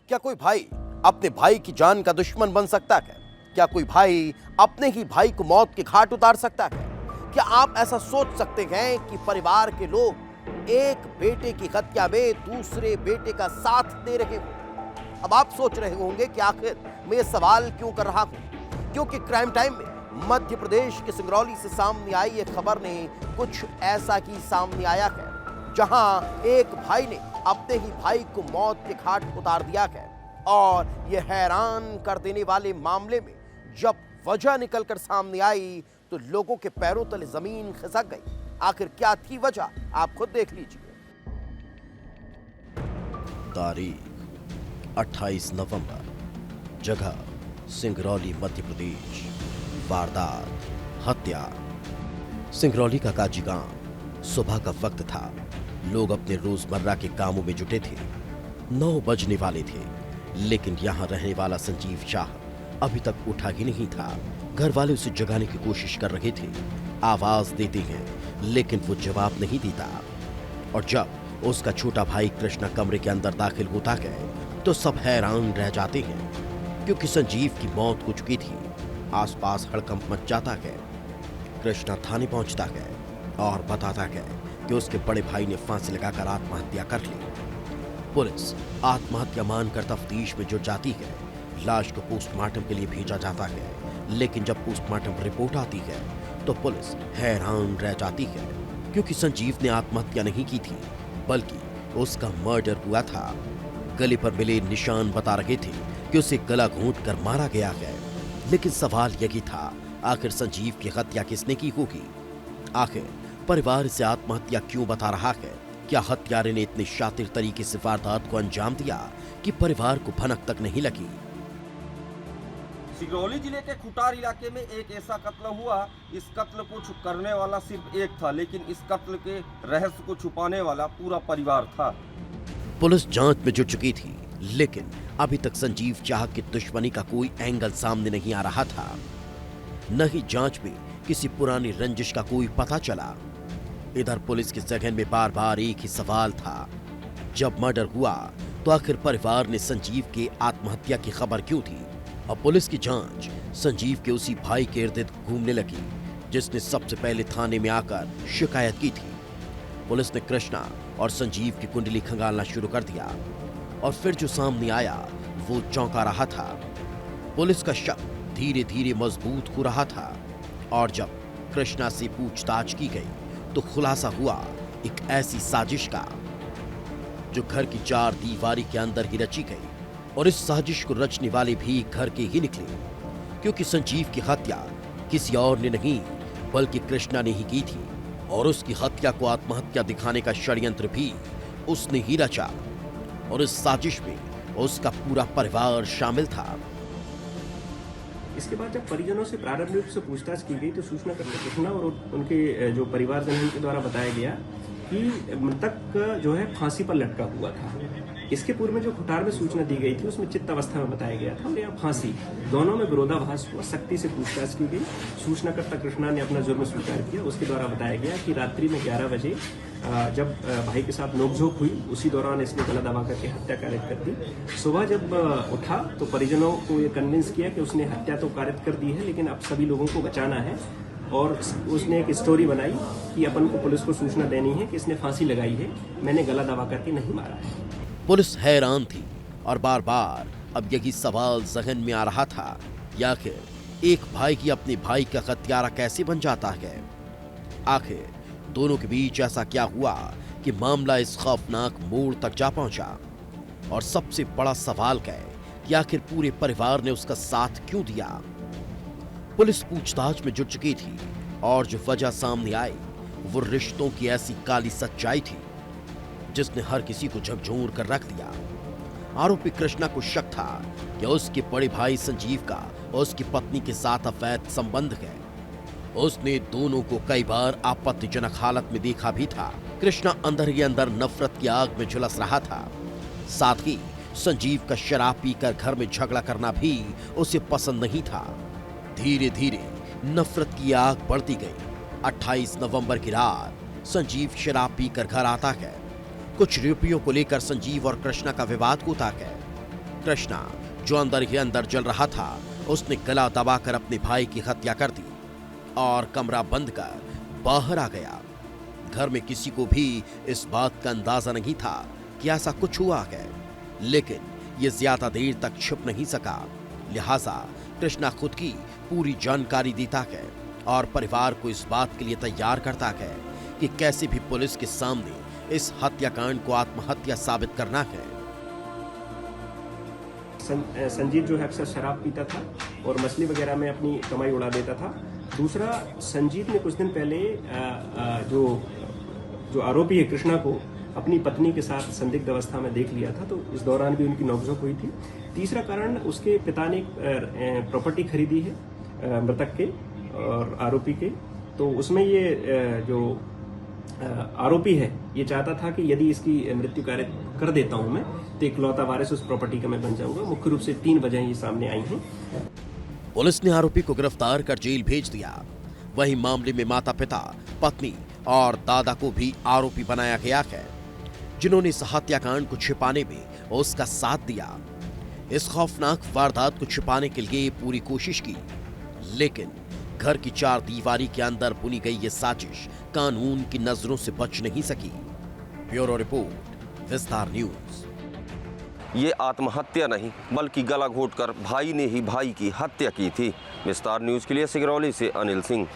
क्या कोई भाई अपने भाई की जान का दुश्मन बन सकता है? क्या कोई भाई अपने ही भाई को मौत के घाट उतार सकता है? क्या आप ऐसा सोच सकते हैं कि परिवार के लोग एक बेटे की हत्या में दूसरे बेटे का साथ दे रहे हो? अब आप सोच रहे होंगे कि आखिर मैं ये सवाल क्यों कर रहा हूं, क्योंकि क्राइम टाइम में मध्य प्रदेश के सिंगरौली से सामने आई एक खबर ने कुछ ऐसा ही सामने आया है, जहां एक भाई ने अपने ही भाई को मौत के घाट उतार दिया है। और यह हैरान कर देने वाले मामले में जब वजह निकलकर सामने आई तो लोगों के पैरों तले जमीन खिसक गई। आखिर क्या थी वजह, आप खुद देख लीजिए। तारीख 28 नवंबर, जगह सिंगरौली मध्य प्रदेश, वारदात हत्या। सिंगरौली का काजी गांव। सुबह का वक्त था, लोग अपने रोजमर्रा के कामों में जुटे थे। 9 बजने वाले थे, लेकिन यहाँ रहने वाला संजीव शाह अभी तक उठा ही नहीं था। घर वाले उसे जगाने की कोशिश कर रहे थे, आवाज देते हैं, लेकिन वो जवाब नहीं देता। और जब उसका छोटा भाई कृष्णा कमरे के अंदर दाखिल होता है तो सब हैरान रह जाते हैं, क्योंकि संजीव की मौत हो चुकी थी। आसपास हड़कंप मच जाता है। कृष्णा थाने पहुंचता है और बताता है कि उसके बड़े भाई ने फांसी लगाकर आत्महत्या कर ली। पुलिस आत्महत्या मानकर तफ्तीश में जुट जाती है। लाश को पोस्टमार्टम के लिए भेजा जाता है, लेकिन जब पोस्टमार्टम रिपोर्ट आती है तो पुलिस हैरान रह जाती है, क्योंकि संजीव ने आत्महत्या नहीं की थी, बल्कि उसका मर्डर हुआ था। गले पर मिले निशान बता रहे थे कि उसे गला घोंट कर मारा गया है। लेकिन सवाल यही था, आखिर संजीव की हत्या किसने की होगी? आखिर परिवार इसे आत्महत्या क्यों बता रहा है? क्या हत्यारे ने इतने शातिर तरीके से वारदात को अंजाम दिया कि परिवार को भनक तक नहीं लगी? सिंगरौली जिले के खुटार इलाके में एक ऐसा कत्ल हुआ। इस कत्ल को करने वाला सिर्फ एक था, लेकिन इस कत्ल के रहस्य को छुपाने वाला पूरा परिवार था। पुलिस जांच में जुट चुकी थी, लेकिन अभी तक संजीव शाह की दुश्मनी का कोई एंगल सामने नहीं आ रहा था। न ही जांच में किसी पुरानी रंजिश का कोई पता चला। इधर पुलिस के जहन में बार बार एक ही सवाल था, जब मर्डर हुआ तो आखिर परिवार ने संजीव के आत्महत्या की खबर क्यों दी? अब पुलिस की जांच संजीव के उसी भाई के इर्द घूमने लगी, जिसने सबसे पहले थाने में आकर शिकायत की थी। पुलिस ने कृष्णा और संजीव की कुंडली खंगालना शुरू कर दिया, और फिर जो सामने आया वो चौंका रहा था। पुलिस का शक धीरे धीरे मजबूत हो रहा था, और जब कृष्णा से पूछताछ की गई तो खुलासा हुआ एक ऐसी साजिश का जो घर की 4 दीवारी के अंदर ही रची गई। और इस साजिश को रचने वाले भी घर के ही निकले, क्योंकि संजीव की हत्या किसी और ने नहीं बल्कि कृष्णा ने ही की थी, और उसकी हत्या को आत्महत्या दिखाने का षड्यंत्र भी उसने ही रचा, और इस साजिश में उसका पूरा परिवार शामिल था। इसके बाद जब परिजनों से प्रारंभिक रूप से पूछताछ की गई तो सूचना करते कृष्णा और उनके जो परिवारजन के द्वारा बताया गया कि मृतक जो है फांसी पर लटका हुआ था। इसके पूर्व में जो खुटार में सूचना दी गई थी उसमें चित्त अवस्था में बताया गया था, और यहाँ फांसी, दोनों में विरोधाभास हुआ। सख्ती से पूछताछ की गई। सूचनाकर्ता कृष्णा ने अपना जुर्म स्वीकार किया। उसके द्वारा बताया गया कि रात्रि में 11 बजे जब भाई के साथ नोकझोंक हुई, उसी दौरान इसने गला दबा करके हत्या कारित कर दी। सुबह जब उठा तो परिजनों को ये कन्विंस किया कि उसने हत्या तो कारित कर दी है, लेकिन अब सभी लोगों को बचाना है, और उसने एक स्टोरी बनाई कि अपन को पुलिस को सूचना देनी है कि इसने फांसी लगाई है, मैंने गला दबा करके नहीं मारा है। पुलिस हैरान थी, और बार बार अब यही सवाल जहन में आ रहा था, या आखिर एक भाई की अपने भाई का हत्यारा कैसे बन जाता है? आखिर दोनों के बीच ऐसा क्या हुआ कि मामला इस खौफनाक मोड़ तक जा पहुंचा? और सबसे बड़ा सवाल है कि आखिर पूरे परिवार ने उसका साथ क्यों दिया? पुलिस पूछताछ में जुट चुकी थी, और जो वजह सामने आई वो रिश्तों की ऐसी काली सच्चाई थी जिसने हर किसी को झकझोर कर रख दिया। आरोपी कृष्णा को शक था कि उसके बड़े भाई संजीव का और उसकी पत्नी के साथ अवैध संबंध है। उसने दोनों को कई बार आपत्तिजनक हालत में देखा भी था। कृष्णा अंदर ही अंदर नफरत की आग में झुलस रहा था। साथ ही संजीव का शराब पीकर घर में झगड़ा करना भी उसे पसंद नहीं था। धीरे धीरे नफरत की आग बढ़ती गई। 28 नवंबर की रात संजीव शराब पीकर घर आता है। कुछ रुपयों को लेकर संजीव और कृष्णा का विवाद होता है। कृष्णा, जो अंदर ही अंदर जल रहा था, उसने गला दबाकर अपने भाई की हत्या कर दी और कमरा बंद कर बाहर आ गया। घर में किसी को भी इस बात का अंदाजा नहीं था कि ऐसा कुछ हुआ है, लेकिन ये ज्यादा देर तक छुप नहीं सका। लिहाजा कृष्णा खुद की पूरी जानकारी देता है और परिवार को इस बात के लिए तैयार करता है कि कैसे भी पुलिस के सामने इस हत्याकांड को आत्महत्या साबित करना है। संजीत जो है अक्सर शराब पीता था और मछली वगैरह में अपनी कमाई उड़ा देता था। दूसरा, संजीत ने कुछ दिन पहले जो आरोपी है कृष्णा को अपनी पत्नी के साथ संदिग्ध अवस्था में देख लिया था, तो इस दौरान भी उनकी नोकझोंक हुई थी। तीसरा कारण, उसके पिता ने प्रॉपर्टी खरीदी है मृतक के और आरोपी के, तो उसमें ये जो आरोपी है ये चाहता था कि यदि इसकी मृत्यु कार्य कर देता हूं मैं तो इकलौता वारिस उस प्रॉपर्टी का मैं बन जाऊंगा। मुख्य रूप से 3 वजह ये सामने आई हैं। पुलिस ने आरोपी को गिरफ्तार कर जेल भेज दिया। वहीं मामले में माता पिता, पत्नी और दादा को भी आरोपी बनाया गया है, जिन्होंने इस हत्याकांड को छिपाने में उसका साथ दिया। इस खौफनाक वारदात को छिपाने के लिए पूरी कोशिश की, लेकिन घर की 4 दीवारी के अंदर बुनी गई ये साजिश कानून की नजरों से बच नहीं सकी। ब्यूरो रिपोर्ट, विस्तार न्यूज। ये आत्महत्या नहीं बल्कि गला घोंटकर भाई ने ही भाई की हत्या की थी। विस्तार न्यूज़ के लिए सिंगरौली से अनिल सिंह।